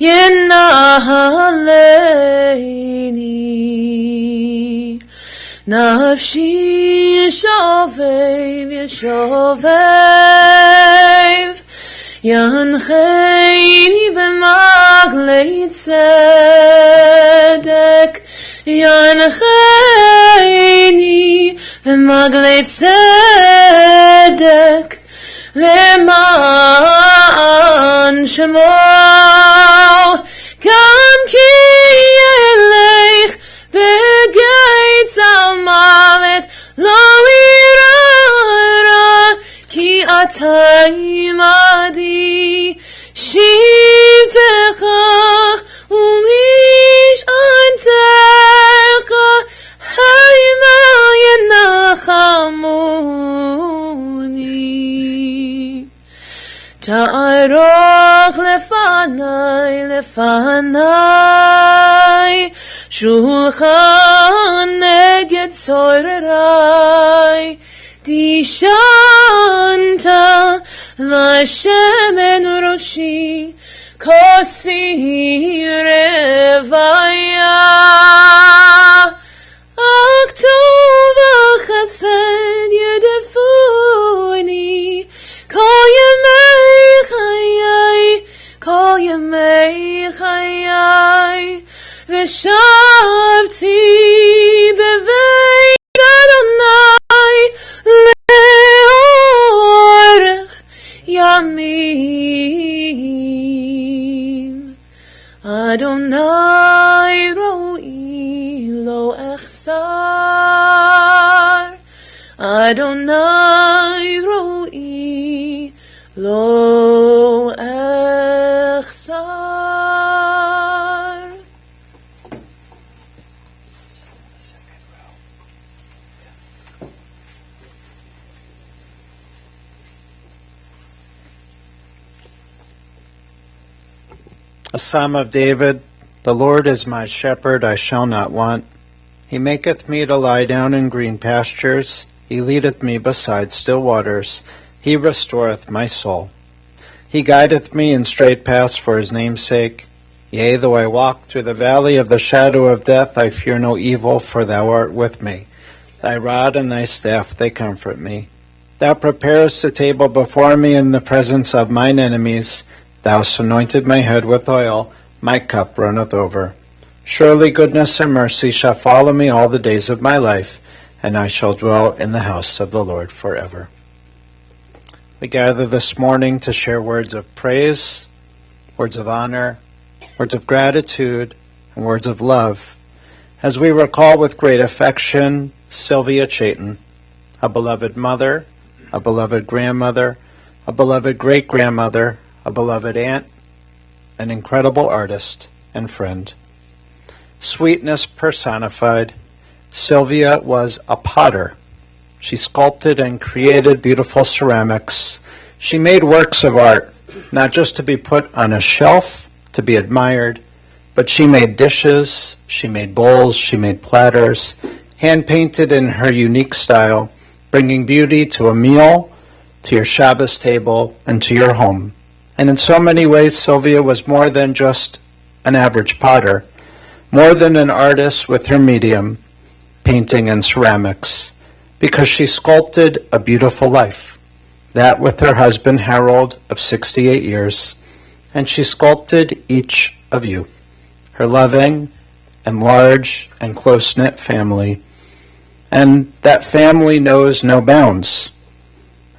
ינהלני. נפשי ישובב ישובב, ינחני במעגלי צדק, ינחני במעגלי צדק, למען שמו, גם כי ילך בגיא צל מוות לא ירא, כי אתה עמדי, שבטך ומשענתך המה ינחמוני. תערוך לפני שולחן נגד צורריי, דשנת לשמן ראשי, כוסי רוויה. אך טוב וחסד ירדפוני כל ימי חיי, כל ימי חיי, ושבתי בבית אדוני לאורך ימים. אדוני רואי לא אחסר, אדוני רואי לא אחסר. A Psalm of David. The Lord is my shepherd, I shall not want. He maketh me to lie down in green pastures. He leadeth me beside still waters. He restoreth my soul. He guideth me in straight paths for his name's sake. Yea, though I walk through the valley of the shadow of death, I fear no evil, for thou art with me. Thy rod and thy staff, they comfort me. Thou preparest a table before me in the presence of mine enemies. Thou hast anointed my head with oil, my cup runneth over. Surely goodness and mercy shall follow me all the days of my life, and I shall dwell in the house of the Lord forever. We gather this morning to share words of praise, words of honor, words of gratitude, and words of love, as we recall with great affection Sylvia Chaiten, a beloved mother, a beloved grandmother, a beloved great-grandmother, a beloved aunt, an incredible artist and friend. Sweetness personified, Sylvia was a potter. She sculpted and created beautiful ceramics. She made works of art, not just to be put on a shelf, to be admired, but she made dishes, she made bowls, she made platters, hand-painted in her unique style, bringing beauty to a meal, to your Shabbos table, and to your home. And in so many ways, Sylvia was more than just an average potter, more than an artist with her medium, painting and ceramics, because she sculpted a beautiful life, that with her husband Harold of 68 years, and she sculpted each of you, her loving and large and close-knit family, and that family knows no bounds.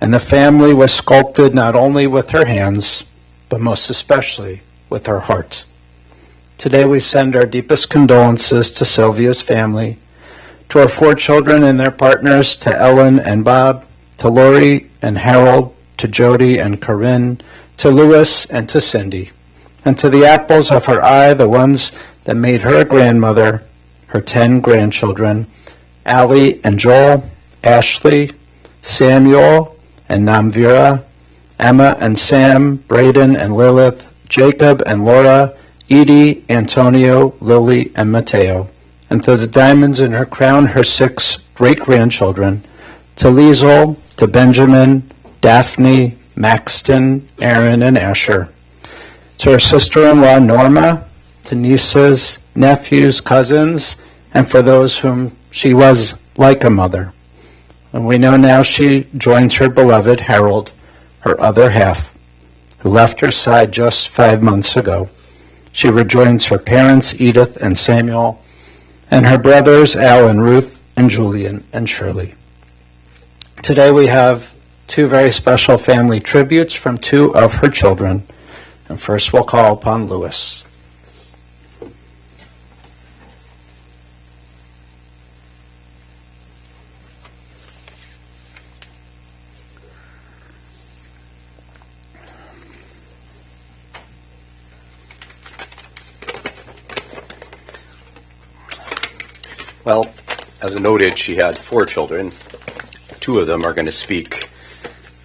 And the family was sculpted not only with her hands, but most especially with her heart. Today we send our deepest condolences to Sylvia's family, to our 4 children and their partners, to Ellen and Bob, to Lori and Harold, to Jody and Corinne, to Louis and to Cindy, and to the apples of her eye, the ones that made her a grandmother, her 10 grandchildren, Allie and Joel, Ashley, Samuel and Namvira, Emma and Sam, Braden and Lilith, Jacob and Laura, Edie, Antonio, Lily, and Mateo, and to the diamonds in her crown, her 6 great-grandchildren, to Liesel, to Benjamin, Daphne, Maxton, Aaron, and Asher, to her sister-in-law Norma, to nieces, nephews, cousins, and for those whom she was like a mother. And we know now she joins her beloved Harold, her other half, who left her side just 5 months ago. She rejoins her parents, Edith and Samuel, and her brothers, Al and Ruth, and Julian and Shirley. Today we have two very special family tributes from two of her children. And first we'll call upon Louis. Well, as noted, she had 4 children. 2 of them are going to speak.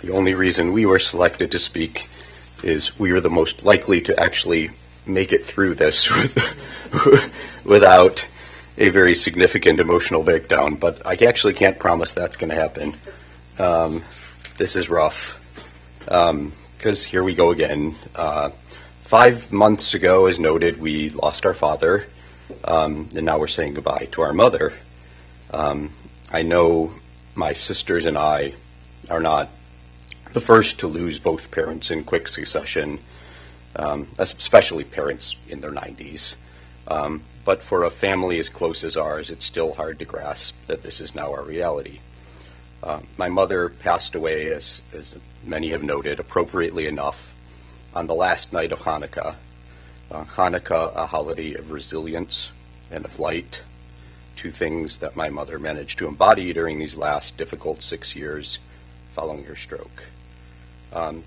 The only reason we were selected to speak is we were the most likely to actually make it through this without a very significant emotional breakdown. But I actually can't promise that's going to happen. This is rough. Because here we go again. 5 months ago, as noted, we lost our father. And now we're saying goodbye to our mother. I know my sisters and I are not the first to lose both parents in quick succession, especially parents in their 90s. But for a family as close as ours, it's still hard to grasp that this is now our reality. My mother passed away, as many have noted, appropriately enough, on the last night of Hanukkah. Hanukkah, a holiday of resilience and of light, 2 things that my mother managed to embody during these last difficult 6 years following her stroke.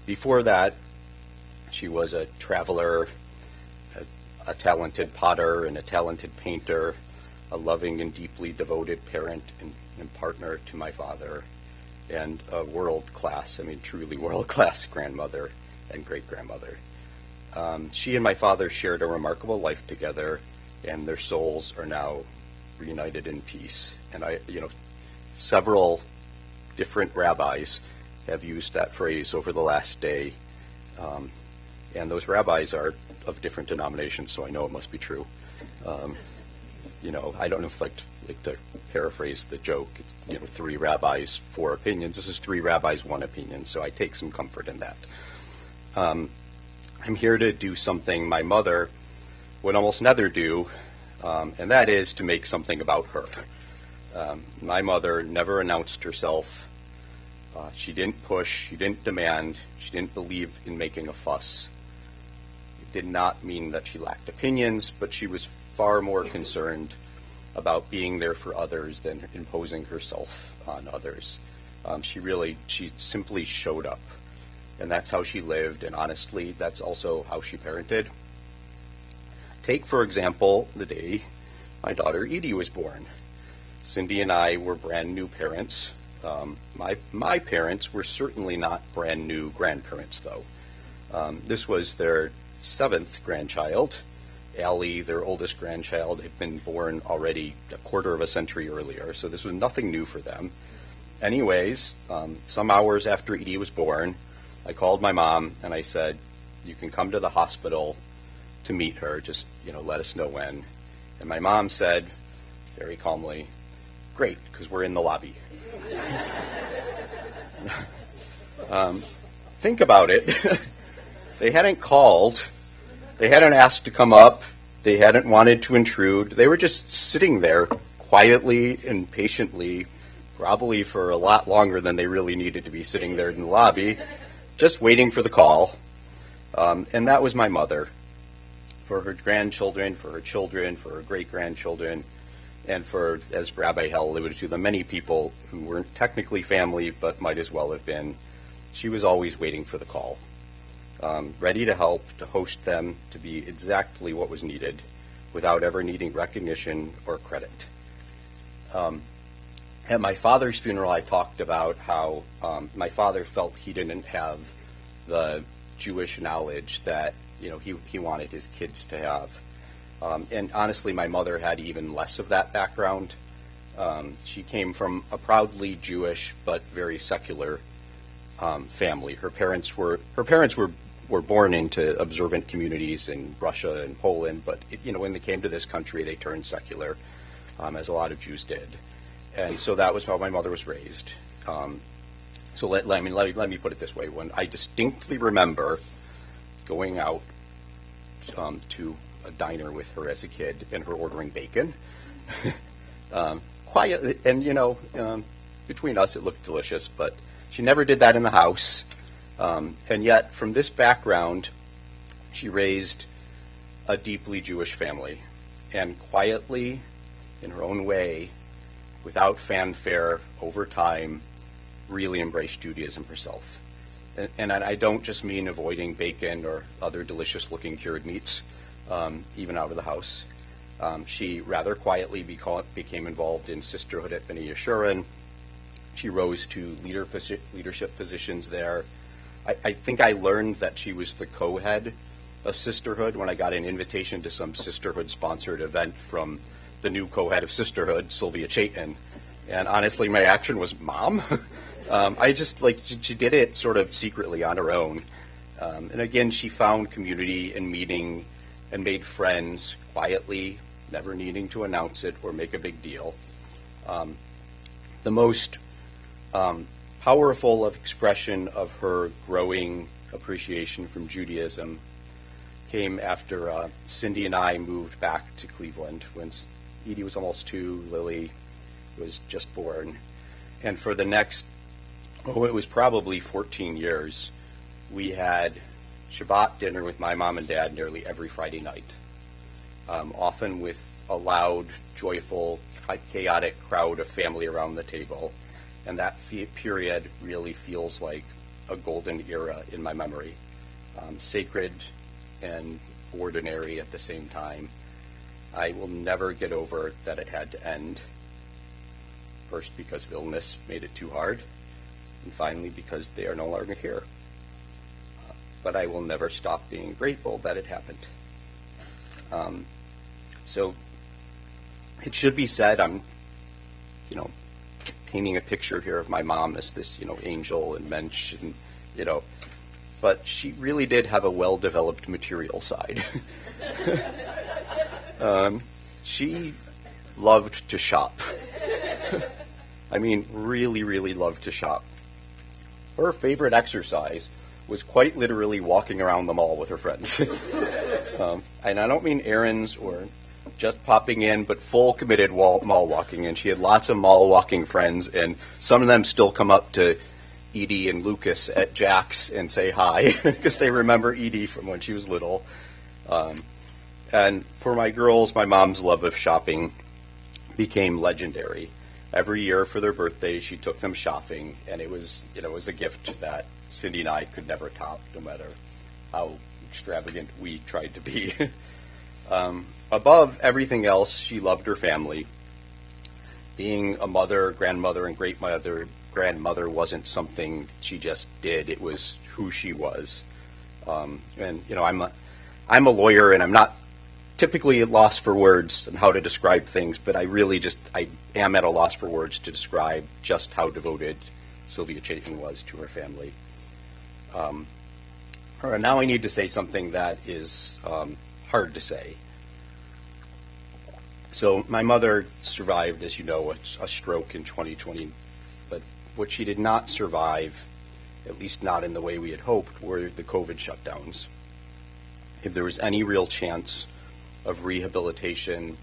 Before that, she was a traveler, a talented potter and a talented painter, a loving and deeply devoted parent and partner to my father, and a world-class, truly world-class grandmother and great-grandmother. She and my father shared a remarkable life together, and their souls are now reunited in peace. And several different rabbis have used that phrase over the last day, and those rabbis are of different denominations, so I know it must be true. I don't know if like to paraphrase the joke. It's 3 rabbis, 4 opinions. This is 3 rabbis, 1 opinion, so I take some comfort in that. I'm here to do something my mother would almost never do, and that is to make something about her. My mother never announced herself. She didn't push, she didn't demand, she didn't believe in making a fuss. It did not mean that she lacked opinions, but she was far more concerned about being there for others than imposing herself on others. She simply showed up. And that's how she lived, and honestly, that's also how she parented. Take, for example, the day my daughter Edie was born. Cindy and I were brand new parents. My parents were certainly not brand new grandparents, though. This was their 7th grandchild. Allie, their oldest grandchild, had been born already a quarter of a century earlier, so this was nothing new for them. Anyways, some hours after Edie was born, I called my mom and I said, "You can come to the hospital to meet her, just, let us know when." And my mom said, very calmly, "Great, because we're in the lobby." Think about it. They hadn't called. They hadn't asked to come up. They hadn't wanted to intrude. They were just sitting there quietly and patiently, probably for a lot longer than they really needed to be sitting there in the lobby, just waiting for the call. And that was my mother, for her grandchildren, for her children, for her great-grandchildren, and for, as Rabbi Hell alluded to, the many people who weren't technically family but might as well have been. She was always waiting for the call, ready to help, to host them, to be exactly what was needed without ever needing recognition or credit. At my father's funeral, I talked about how my father felt he didn't have the Jewish knowledge that he wanted his kids to have. And honestly, my mother had even less of that background. She came from a proudly Jewish but very secular family. Her parents were were born into observant communities in Russia and Poland, but when they came to this country, they turned secular, as a lot of Jews did, and so that was how my mother was raised. So let me put it this way: when I distinctly remember going out to a diner with her as a kid and her ordering bacon, quietly, and between us, it looked delicious, but she never did that in the house. And yet, from this background, she raised a deeply Jewish family, and quietly, in her own way, without fanfare, over time, really embraced Judaism herself. And I don't just mean avoiding bacon or other delicious-looking cured meats, even out of the house. She rather quietly became involved in sisterhood at B'nai Yeshurun. She rose to leadership positions there. I think I learned that she was the co-head of sisterhood when I got an invitation to some sisterhood-sponsored event from the new co-head of sisterhood, Sylvia Chaiten. And honestly, my reaction was, Mom? She did it sort of secretly on her own. And again, she found community and meeting and made friends quietly, never needing to announce it or make a big deal. The most powerful of expression of her growing appreciation from Judaism came after Cindy and I moved back to Cleveland when Edie was almost 2, Lily was just born. And for the next, it was probably 14 years, we had Shabbat dinner with my mom and dad nearly every Friday night, often with a loud, joyful, chaotic crowd of family around the table. And that period really feels like a golden era in my memory, sacred and ordinary at the same time. I will never get over that it had to end, first because of illness made it too hard, and finally because they are no longer here. But I will never stop being grateful that it happened. So it should be said, I'm, painting a picture here of my mom as this, angel and mensch, and, but she really did have a well-developed material side. She loved to shop. I mean, really, really loved to shop. Her favorite exercise was quite literally walking around the mall with her friends. And I don't mean errands or just popping in, but full committed mall walking. And she had lots of mall walking friends, and some of them still come up to Edie and Lucas at Jack's and say hi because they remember Edie from when she was little. And for my girls, my mom's love of shopping became legendary. Every year for their birthdays, she took them shopping, and it was a gift that Cindy and I could never top, no matter how extravagant we tried to be. Above everything else, she loved her family. Being a mother, grandmother, and grandmother wasn't something she just did. It was who she was. I'm a lawyer, and I'm not typically at loss for words on how to describe things, but I am at a loss for words to describe just how devoted Sylvia Chaiten was to her family. Now I need to say something that is hard to say. So my mother survived, as you know, a stroke in 2020, but what she did not survive, at least not in the way we had hoped, were the COVID shutdowns. If there was any real chance of rehabilitation,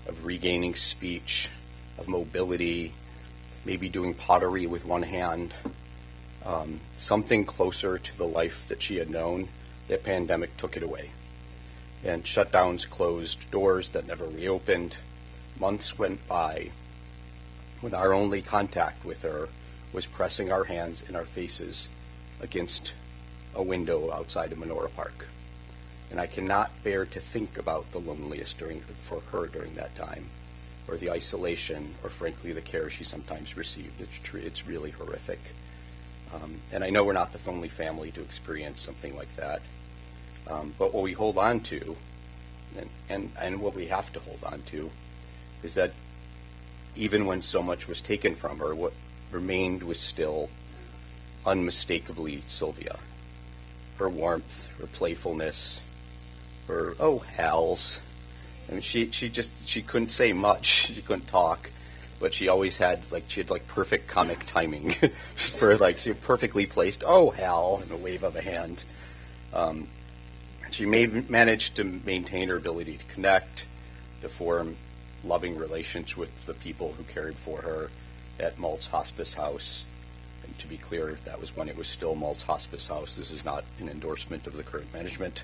of regaining speech, of mobility, maybe doing pottery with one hand, something closer to the life that she had known, the pandemic took it away. And shutdowns closed doors that never reopened. Months went by when our only contact with her was pressing our hands and our faces against a window outside of Menorah Park. And I cannot bear to think about the loneliness for her during that time, or the isolation, or frankly the care she sometimes received. It's really horrific. And I know we're not the only family to experience something like that. But what we hold on to, and what we have to hold on to, is that even when so much was taken from her, what remained was still unmistakably Sylvia. her warmth, her playfulness, her, oh, Hal's. I mean, she couldn't say much. She couldn't talk, but she always had, perfect comic timing for, she perfectly placed, oh, Hal, in a wave of a hand. She managed to maintain her ability to connect, to form loving relations with the people who cared for her at Maltz Hospice House. And to be clear, that was when it was still Maltz Hospice House. This is not an endorsement of the current management.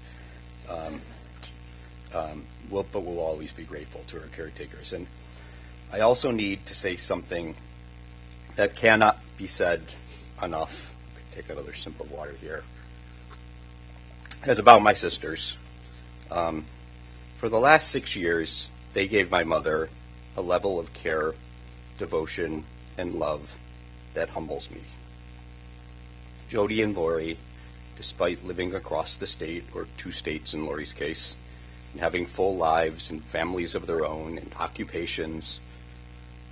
But we'll always be grateful to our caretakers. And I also need to say something that cannot be said enough. Take another sip of water here. It's about my sisters. For the last 6 years, they gave my mother a level of care, devotion, and love that humbles me. Jody and Lori, despite living across the state, or 2 states in Lori's case, and having full lives and families of their own and occupations,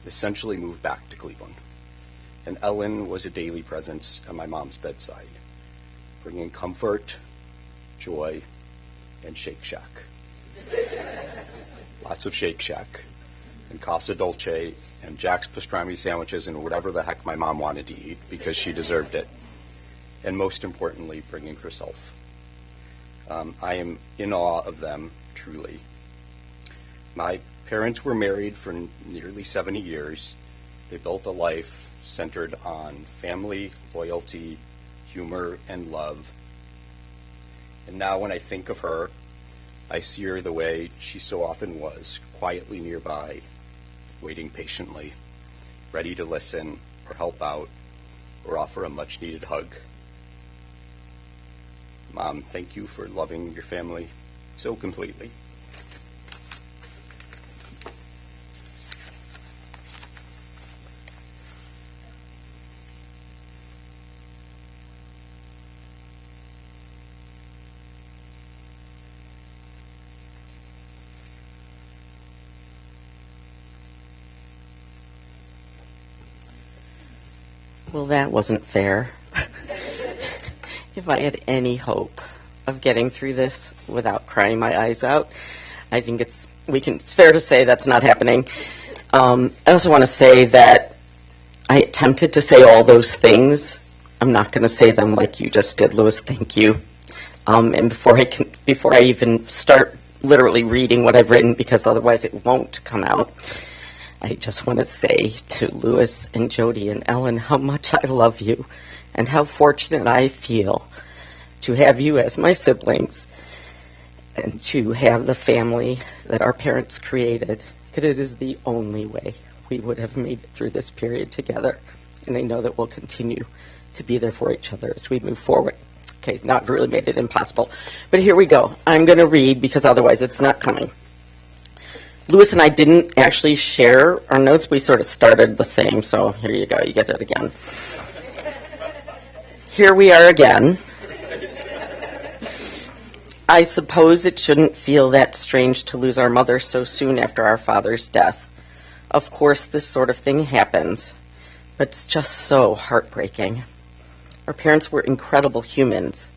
essentially moved back to Cleveland. And Ellen was a daily presence at my mom's bedside, bringing comfort, joy, and Shake Shack. Lots of Shake Shack, and Casa Dolce, and Jack's pastrami sandwiches, and whatever the heck my mom wanted to eat, because she deserved it. And most importantly, bringing herself. I am in awe of them, truly. My parents were married for nearly 70 years. They built a life centered on family, loyalty, humor, and love. And now when I think of her, I see her the way she so often was, quietly nearby, waiting patiently, ready to listen or help out or offer a much-needed hug. Mom, thank you for loving your family so completely. Well, that wasn't fair. If I had any hope of getting through this without crying my eyes out, I think it's fair to say that's not happening. I also want to say that I attempted to say all those things. I'm not going to say them like you just did, Louis. Thank you. And before I even start literally reading what I've written, because otherwise it won't come out, I just want to say to Louis and Jody and Ellen how much I love you and how fortunate I feel to have you as my siblings and to have the family that our parents created, because it is the only way we would have made it through this period together. And I know that we'll continue to be there for each other as we move forward. Okay, it's not really made it impossible. But here we go. I'm going to read because otherwise it's not coming. Louis and I didn't actually share our notes. We sort of started the same, so here you go. You get it again. Here we are again. I suppose it shouldn't feel that strange to lose our mother so soon after our father's death. Of course, this sort of thing happens, but it's just so heartbreaking. Our parents were incredible humans,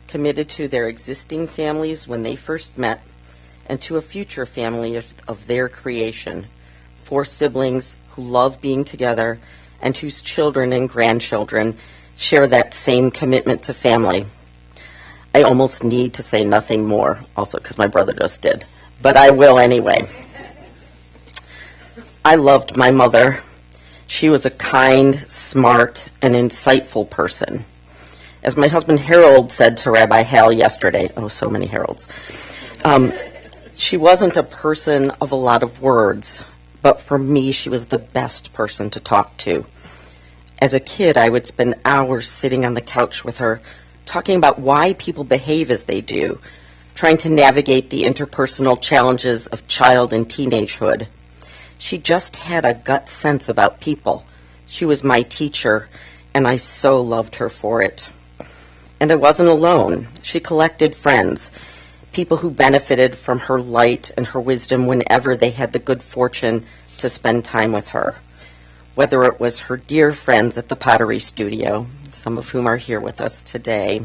committed to their existing families when they first met, and to a future family of their creation, 4 siblings who love being together and whose children and grandchildren share that same commitment to family. I almost need to say nothing more, also because my brother just did, but I will anyway. I loved my mother. She was a kind, smart, and insightful person. As my husband Harold said to Rabbi Hal yesterday, oh, so many Harolds, she wasn't a person of a lot of words, but for me, she was the best person to talk to. As a kid, I would spend hours sitting on the couch with her, talking about why people behave as they do, trying to navigate the interpersonal challenges of child and teenagehood. She just had a gut sense about people. She was my teacher, and I so loved her for it. And I wasn't alone. She collected friends, people who benefited from her light and her wisdom whenever they had the good fortune to spend time with her. Whether it was her dear friends at the Pottery Studio, some of whom are here with us today,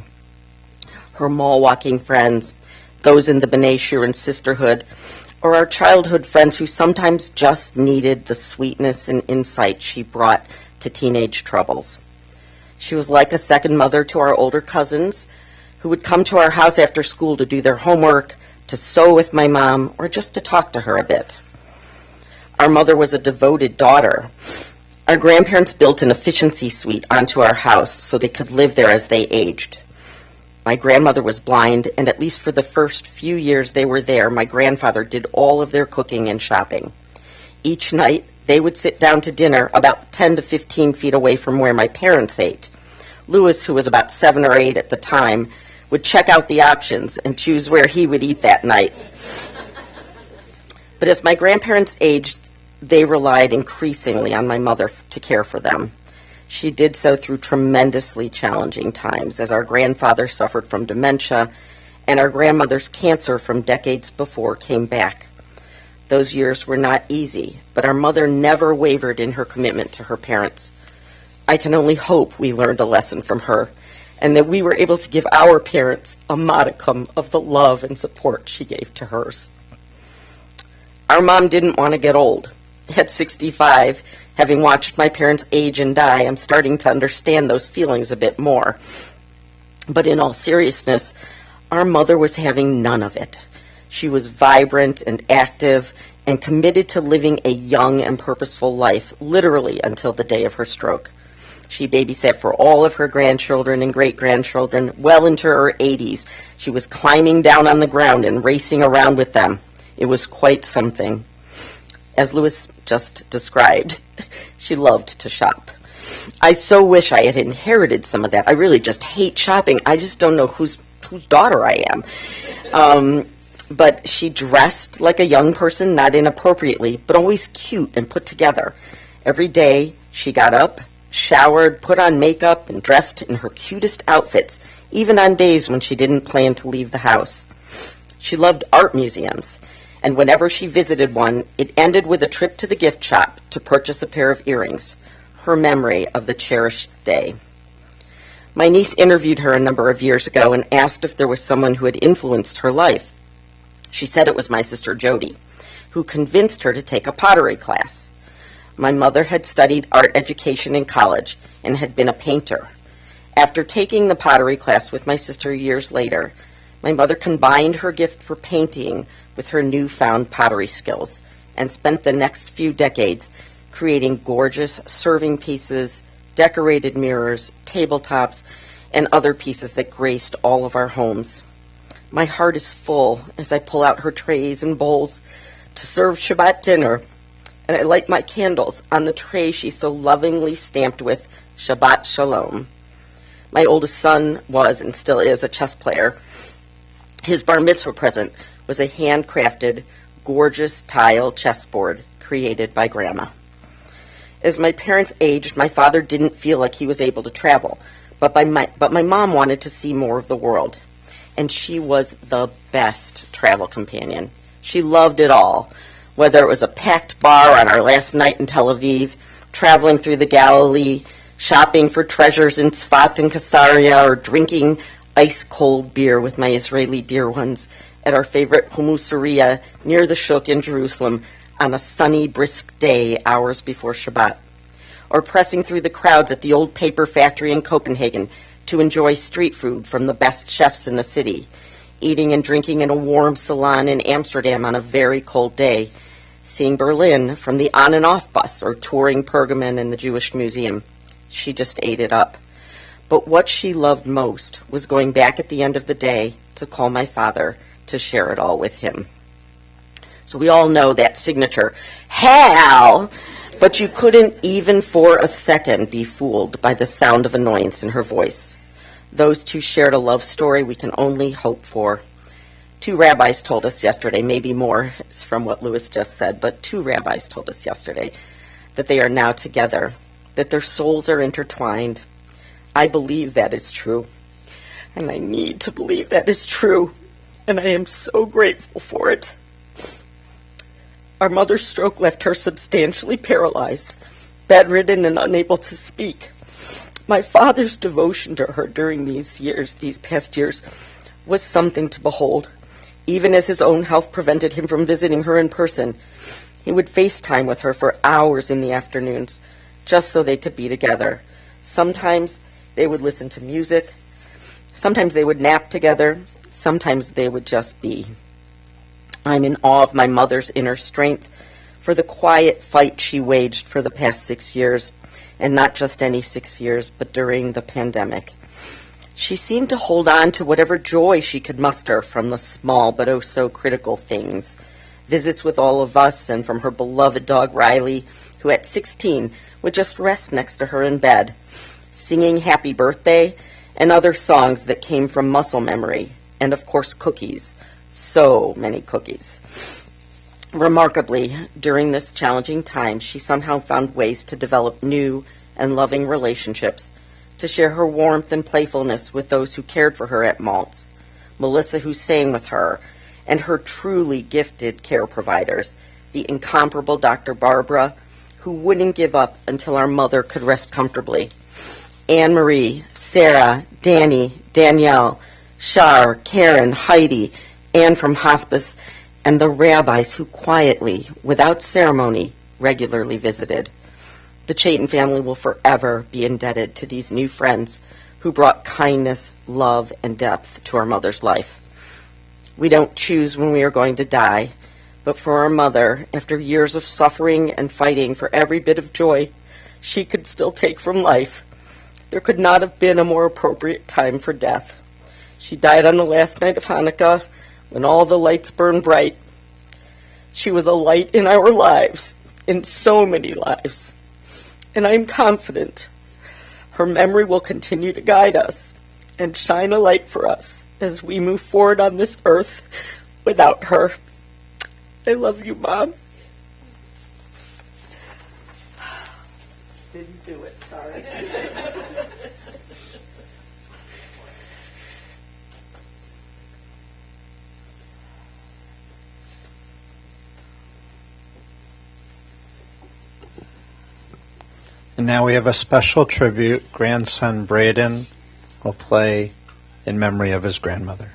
her mall-walking friends, those in the B'nai Sheeran sisterhood, or our childhood friends who sometimes just needed the sweetness and insight she brought to teenage troubles. She was like a second mother to our older cousins who would come to our house after school to do their homework, to sew with my mom, or just to talk to her a bit. Our mother was a devoted daughter. Our grandparents built an efficiency suite onto our house so they could live there as they aged. My grandmother was blind, and at least for the first few years they were there, my grandfather did all of their cooking and shopping. Each night, they would sit down to dinner about 10 to 15 feet away from where my parents ate. Louis, who was about 7 or 8 at the time, would check out the options and choose where he would eat that night. But as my grandparents aged, they relied increasingly on my mother to care for them. She did so through tremendously challenging times, as our grandfather suffered from dementia and our grandmother's cancer from decades before came back. Those years were not easy, but our mother never wavered in her commitment to her parents. I can only hope we learned a lesson from her, and that we were able to give our parents a modicum of the love and support she gave to hers. Our mom didn't want to get old. At 65, having watched my parents age and die, I'm starting to understand those feelings a bit more. But in all seriousness, our mother was having none of it. She was vibrant and active and committed to living a young and purposeful life, literally until the day of her stroke. She babysat for all of her grandchildren and great-grandchildren well into her 80s. She was climbing down on the ground and racing around with them. It was quite something. As Louis just described, she loved to shop. I so wish I had inherited some of that. I really just hate shopping. I just don't know whose daughter I am. But she dressed like a young person, not inappropriately, but always cute and put together. Every day she got up, showered, put on makeup, and dressed in her cutest outfits, even on days when she didn't plan to leave the house. She loved art museums, and whenever she visited one, it ended with a trip to the gift shop to purchase a pair of earrings, her memory of the cherished day. My niece interviewed her a number of years ago and asked if there was someone who had influenced her life. She said it was my sister Jody, who convinced her to take a pottery class. My mother had studied art education in college and had been a painter. After taking the pottery class with my sister years later, my mother combined her gift for painting with her newfound pottery skills and spent the next few decades creating gorgeous serving pieces, decorated mirrors, tabletops, and other pieces that graced all of our homes. My heart is full as I pull out her trays and bowls to serve Shabbat dinner, and I light my candles on the tray she so lovingly stamped with Shabbat Shalom. My oldest son was and still is a chess player. His bar mitzvah present was a handcrafted, gorgeous tile chessboard created by Grandma. As my parents aged, my father didn't feel like he was able to travel, but my mom wanted to see more of the world, and she was the best travel companion. She loved it all, whether it was a packed bar on our last night in Tel Aviv, traveling through the Galilee, shopping for treasures in Tzfat and Caesarea, or drinking ice-cold beer with my Israeli dear ones at our favorite humuseria near the Shuk in Jerusalem on a sunny, brisk day hours before Shabbat, or pressing through the crowds at the old paper factory in Copenhagen to enjoy street food from the best chefs in the city, eating and drinking in a warm salon in Amsterdam on a very cold day, seeing Berlin from the on and off bus, or touring Pergamon and the Jewish Museum. She just ate it up. But what she loved most was going back at the end of the day to call my father to share it all with him. So we all know that signature, Hal, but you couldn't even for a second be fooled by the sound of annoyance in her voice. Those two shared a love story we can only hope for. 2 rabbis told us yesterday, maybe more from what Louis just said, but 2 rabbis told us yesterday that they are now together, that their souls are intertwined. I believe that is true, and I need to believe that is true, and I am so grateful for it. Our mother's stroke left her substantially paralyzed, bedridden, and unable to speak. My father's devotion to her during these past years, was something to behold. Even as his own health prevented him from visiting her in person, he would FaceTime with her for hours in the afternoons, just so they could be together. Sometimes they would listen to music. Sometimes they would nap together. Sometimes they would just be. I'm in awe of my mother's inner strength for the quiet fight she waged for the past 6 years, and not just any 6 years, but during the pandemic. She seemed to hold on to whatever joy she could muster from the small but oh so critical things. Visits with all of us, and from her beloved dog Riley, who at 16 would just rest next to her in bed, singing Happy Birthday and other songs that came from muscle memory, and of course cookies. So many cookies. Remarkably, during this challenging time, she somehow found ways to develop new and loving relationships, to share her warmth and playfulness with those who cared for her at Maltz, Melissa, who sang with her, and her truly gifted care providers, the incomparable Dr. Barbara, who wouldn't give up until our mother could rest comfortably, Anne-Marie, Sarah, Danny, Danielle, Shar, Karen, Heidi, Anne from hospice, and the rabbis who quietly, without ceremony, regularly visited. The Chaiten family will forever be indebted to these new friends who brought kindness, love, and depth to our mother's life. We don't choose when we are going to die, but for our mother, after years of suffering and fighting for every bit of joy she could still take from life, there could not have been a more appropriate time for death. She died on the last night of Hanukkah, when all the lights burned bright. She was a light in our lives, in so many lives. And I am confident her memory will continue to guide us and shine a light for us as we move forward on this earth without her. I love you, Mom. Didn't do it, sorry. And now we have a special tribute. Grandson Braden will play in memory of his grandmother.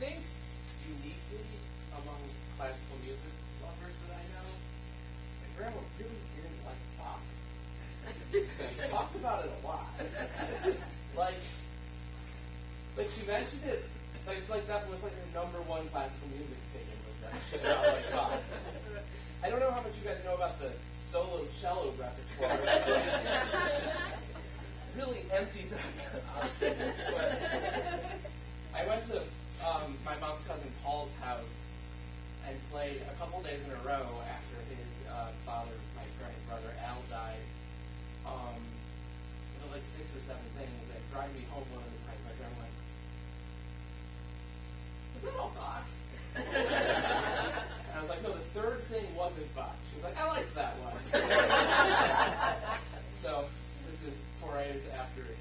think uniquely among classical music lovers that I know, my grandma really didn't like Bach. She talked about it a lot. like she mentioned it, like that was like her number one classical music opinion was that shit about like Bach. I don't know how much you guys know about the solo cello repertoire. Really empties out. But I went to my mom's cousin Paul's house and played a couple days in a row after his father, my parents' brother Al, died. There were like 6 or 7 things that driving me home one of the times. My grandma went, "Is that all Bach?" And I was like, "No, the third thing wasn't Bach." She was like, "I liked that one." So this is forays after a dream.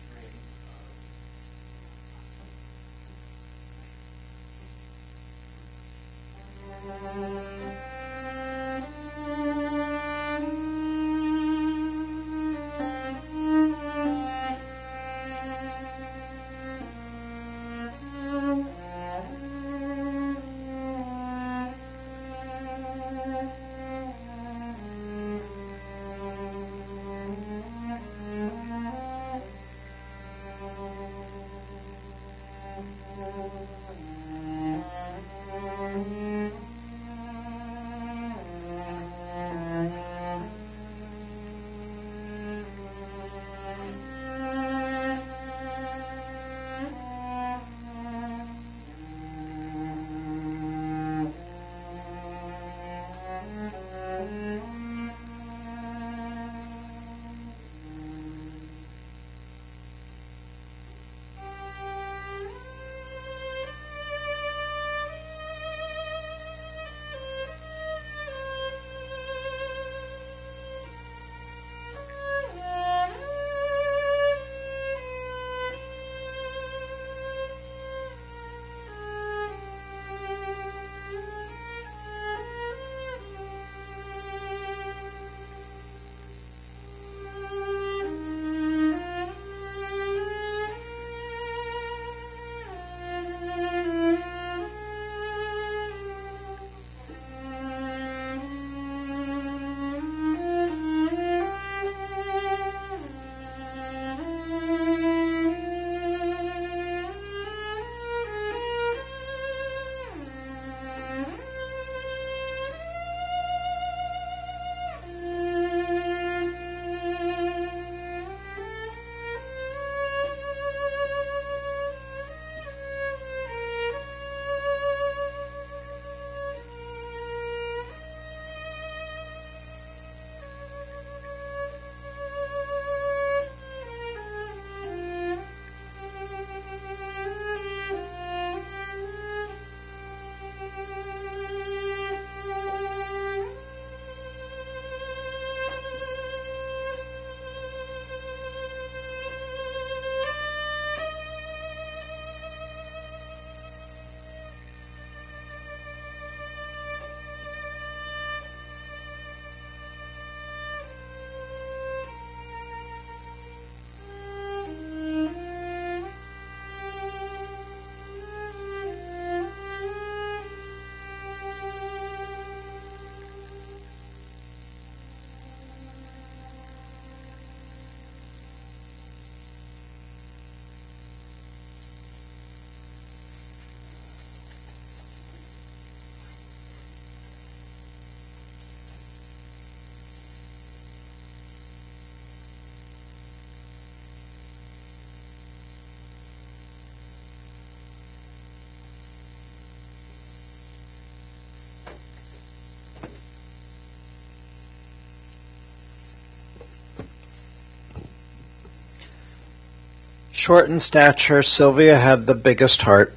Short in stature, Sylvia had the biggest heart.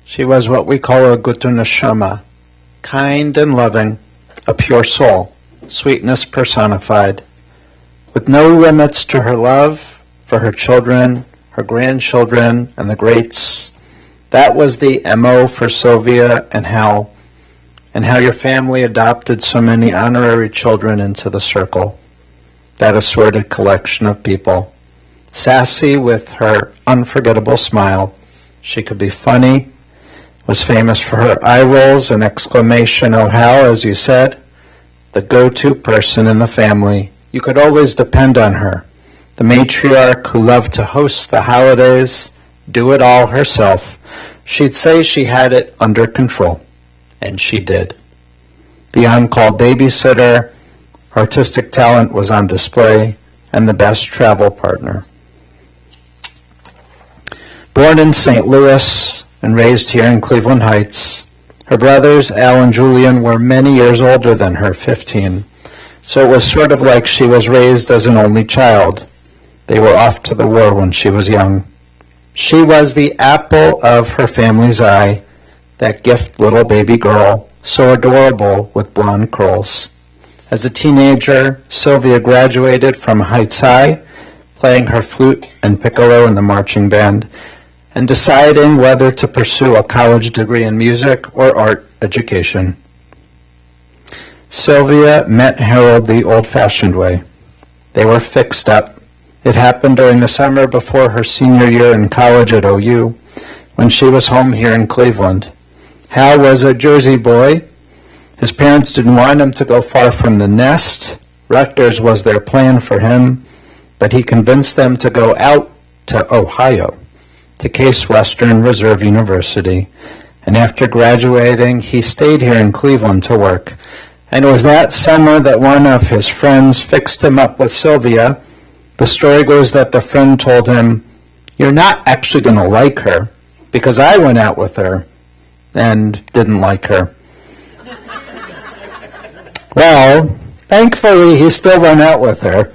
She was what we call a gute neshama, kind and loving, a pure soul, sweetness personified, with no limits to her love for her children, her grandchildren, and the greats. That was the MO for Sylvia and how your family adopted so many honorary children into the circle, that assorted collection of people. Sassy with her unforgettable smile, she could be funny, was famous for her eye rolls and exclamation, "Oh how," as you said, the go-to person in the family. You could always depend on her, the matriarch who loved to host the holidays, do it all herself. She'd say she had it under control, and she did. The on-call babysitter, artistic talent was on display, and the best travel partner. Born in St. Louis and raised here in Cleveland Heights, her brothers, Al and Julian, were many years older than her, 15, so it was sort of like she was raised as an only child. They were off to the war when she was young. She was the apple of her family's eye, that gift little baby girl, so adorable with blonde curls. As a teenager, Sylvia graduated from Heights High, playing her flute and piccolo in the marching band, and deciding whether to pursue a college degree in music or art education. Sylvia met Harold the old-fashioned way. They were fixed up. It happened during the summer before her senior year in college at OU, when she was home here in Cleveland. Hal was a Jersey boy. His parents didn't want him to go far from the nest. Rutgers was their plan for him, but he convinced them to go out to Ohio, to Case Western Reserve University. And after graduating, he stayed here in Cleveland to work. And it was that summer that one of his friends fixed him up with Sylvia. The story goes that the friend told him, "You're not actually going to like her, because I went out with her and didn't like her." Well, thankfully, he still went out with her.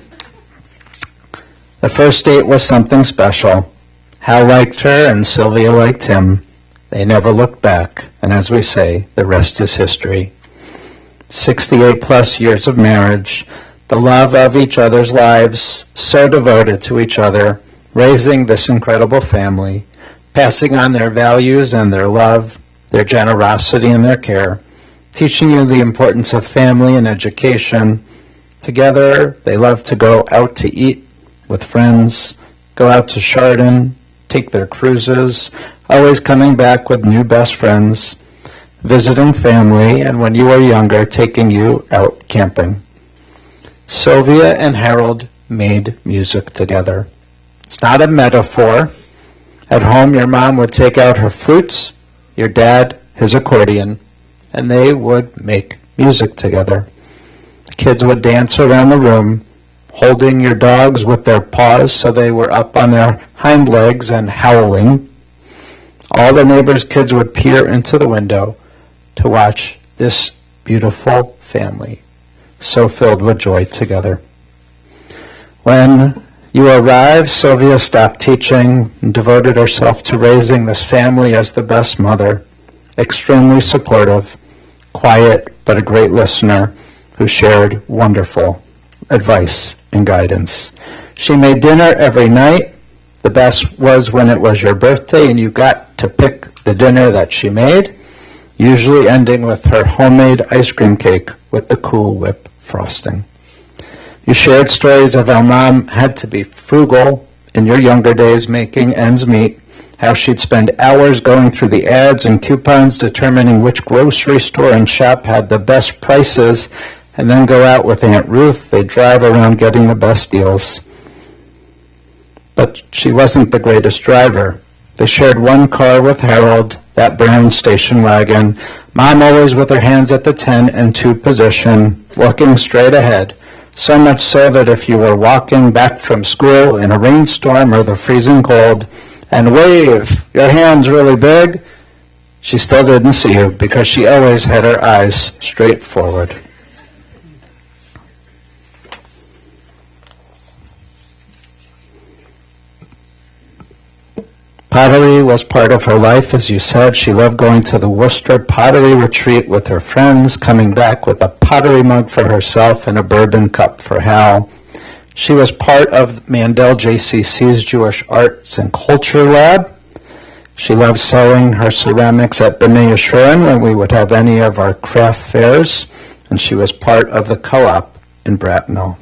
The first date was something special. Hal liked her and Sylvia liked him. They never looked back, and as we say, the rest is history. 68 plus years of marriage, the love of each other's lives, so devoted to each other, raising this incredible family, passing on their values and their love, their generosity and their care, teaching you the importance of family and education. Together, they love to go out to eat with friends, go out to Chardon, take their cruises, always coming back with new best friends, visiting family, and when you were younger, taking you out camping. Sylvia and Harold made music together. It's not a metaphor. At home, your mom would take out her flute, your dad his accordion, and they would make music together. The kids would dance around the room, holding your dogs with their paws so they were up on their hind legs and howling. All the neighbors' kids would peer into the window to watch this beautiful family, so filled with joy together. When you arrived, Sylvia stopped teaching and devoted herself to raising this family as the best mother, extremely supportive, quiet, but a great listener who shared wonderful advice and guidance. She made dinner every night. The best was when it was your birthday and you got to pick the dinner that she made, usually ending with her homemade ice cream cake with the Cool Whip frosting. You shared stories of how Mom had to be frugal in your younger days making ends meet, how she'd spend hours going through the ads and coupons determining which grocery store and shop had the best prices, and then go out with Aunt Ruth. They'd drive around getting the best deals. But she wasn't the greatest driver. They shared one car with Harold, that brown station wagon, Mom always with her hands at the 10 and 2 position, looking straight ahead. So much so that if you were walking back from school in a rainstorm or the freezing cold and wave your hands really big, she still didn't see you because she always had her eyes straight forward. Pottery was part of her life, as you said. She loved going to the Worcester Pottery Retreat with her friends, coming back with a pottery mug for herself and a bourbon cup for Hal. She was part of Mandel JCC's Jewish Arts and Culture Lab. She loved selling her ceramics at B'nai Yeshurun when we would have any of our craft fairs, and she was part of the co-op in Bracknell.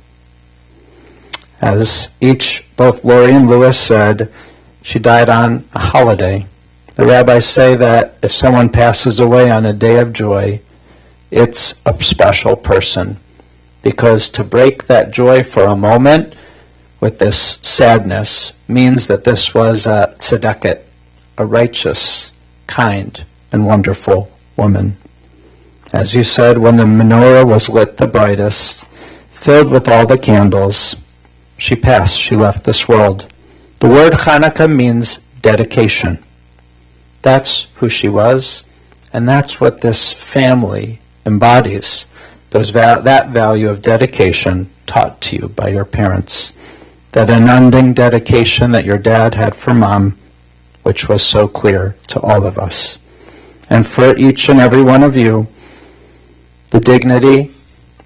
As both Lori and Lewis said, she died on a holiday. The rabbis say that if someone passes away on a day of joy, it's a special person, because to break that joy for a moment with this sadness means that this was a tzedakah, a righteous, kind, and wonderful woman. As you said, when the menorah was lit the brightest, filled with all the candles, she passed, she left this world. The word Hanukkah means dedication. That's who she was, and that's what this family embodies, that value of dedication taught to you by your parents, that unending dedication that your dad had for Mom, which was so clear to all of us. And for each and every one of you, the dignity,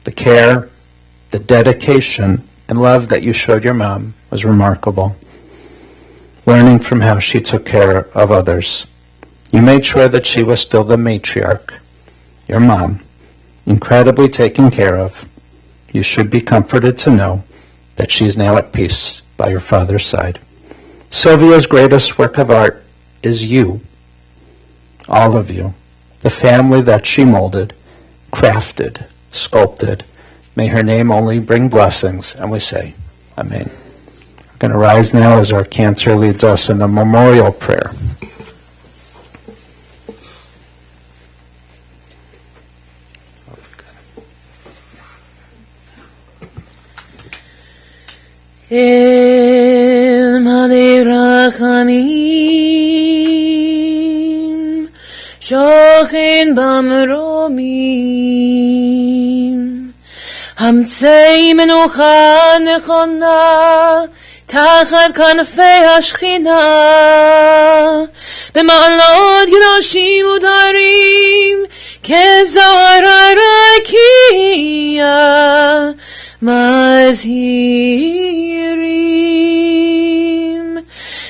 the care, the dedication, and love that you showed your mom was remarkable. Learning from how she took care of others. You made sure that she was still the matriarch, your mom, incredibly taken care of. You should be comforted to know that she's now at peace by your father's side. Sylvia's greatest work of art is you, all of you, the family that she molded, crafted, sculpted. May her name only bring blessings, and we say, Amen. We're going to rise now as our cantor leads us in the memorial prayer. El Malei Rachamim Shochen Bamromim Hamtzei Menucha Nechona Tachat Kanfei Hashchina B'ma'alot Kedoshim Udarim Kezohar HaRakia Mazhirim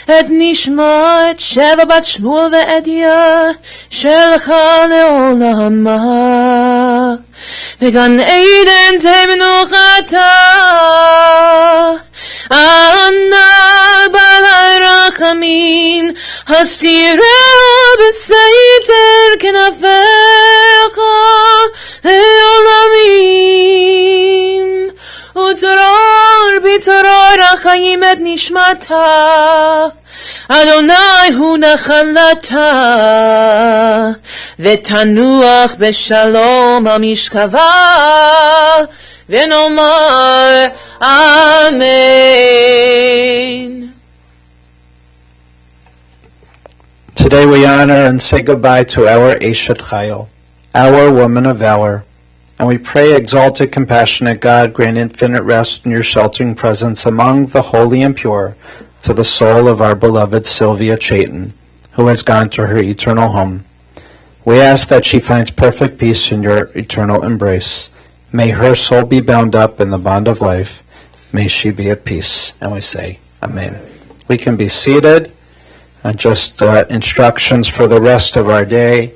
Et Nishmat Sheva Bat Shmuel Ve'edia Shelcha Le'olama V'gan Eden Temenuchata Anna Balai Rachamin Hastireo B'Seiter Kenafecha Le'olamim Utoror B'Toror HaChayim Et Nishmata Adonai Hu Nachalata V'tanuach B'Shalom HaMishkava V'nomar Amen. Today we honor and say goodbye to our Eshet Chayil, our woman of valor, and we pray, exalted, compassionate God, grant infinite rest in your sheltering presence among the holy and pure, to the soul of our beloved Sylvia Chaiten, who has gone to her eternal home. We ask that she finds perfect peace in your eternal embrace. May her soul be bound up in the bond of life. May she be at peace. And we say, Amen. We can be seated. Just instructions for the rest of our day.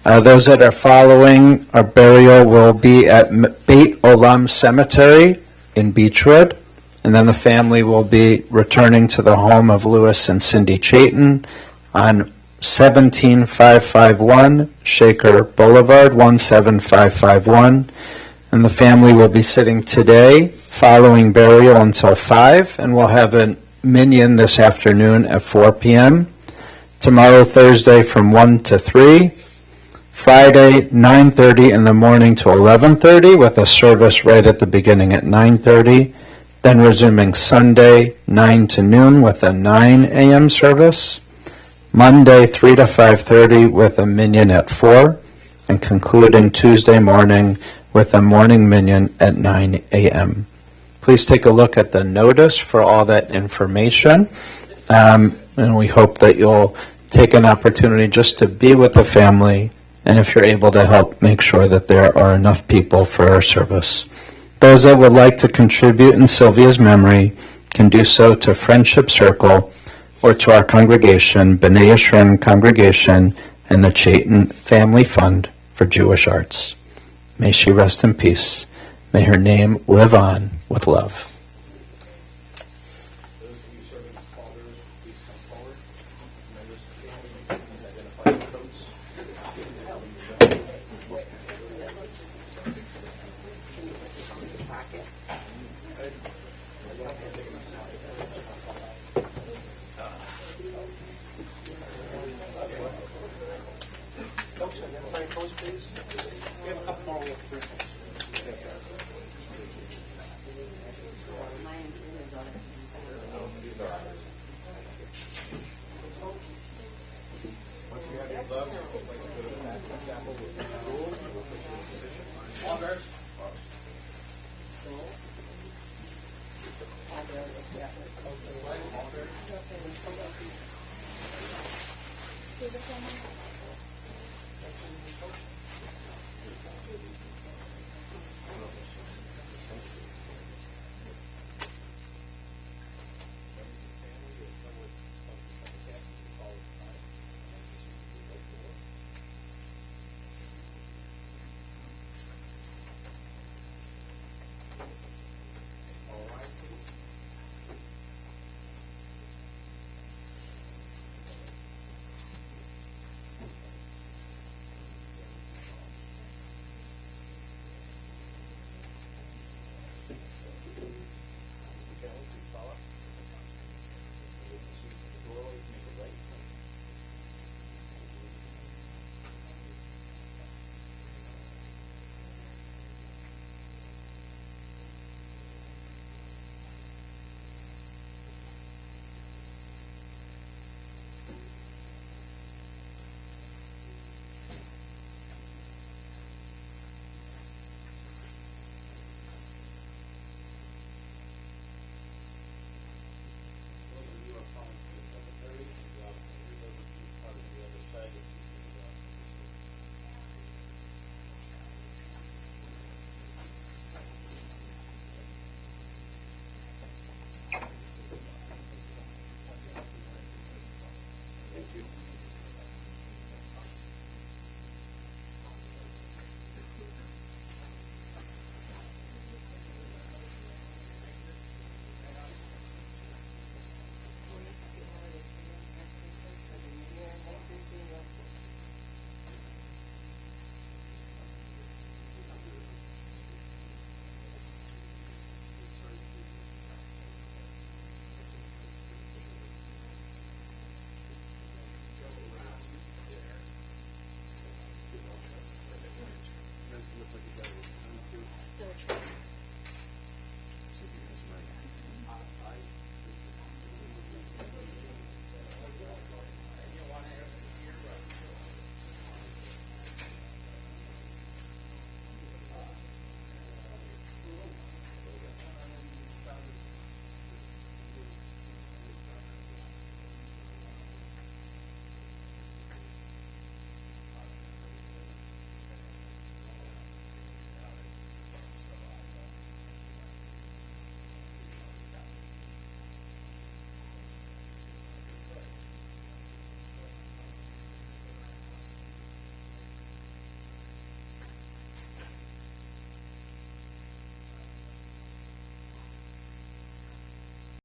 Those that are following, our burial will be at Beit Olam Cemetery in Beechwood. And then the family will be returning to the home of Lewis and Cindy Chaiten on 17551 Shaker Boulevard, 17551. And the family will be sitting today following burial until 5, and we'll have a minyan this afternoon at 4 p.m. Tomorrow, Thursday, from 1 to 3. Friday, 9:30 in the morning to 11:30, with a service right at the beginning at 9:30. Then resuming Sunday, 9 to noon, with a 9 a.m. service. Monday, 3 to 5:30, with a minyan at 4. And concluding Tuesday morning with a morning minyan at 9 a.m. Please take a look at the notice for all that information. And we hope that you'll take an opportunity just to be with the family, and if you're able to help, make sure that there are enough people for our service. Those that would like to contribute in Sylvia's memory can do so to Friendship Circle or to our congregation, B'nai Yeshurun Congregation, and the Chaiten Family Fund for Jewish Arts. May she rest in peace. May her name live on with love. Those of you serving as fathers, please come forward. Members of the family, identify your coats. Folks, identify your coats, please. We have a couple more. We have three. Once you have your gloves, I'd like to go to the back of the chapel with the rules. We'll put you in position. Fathers.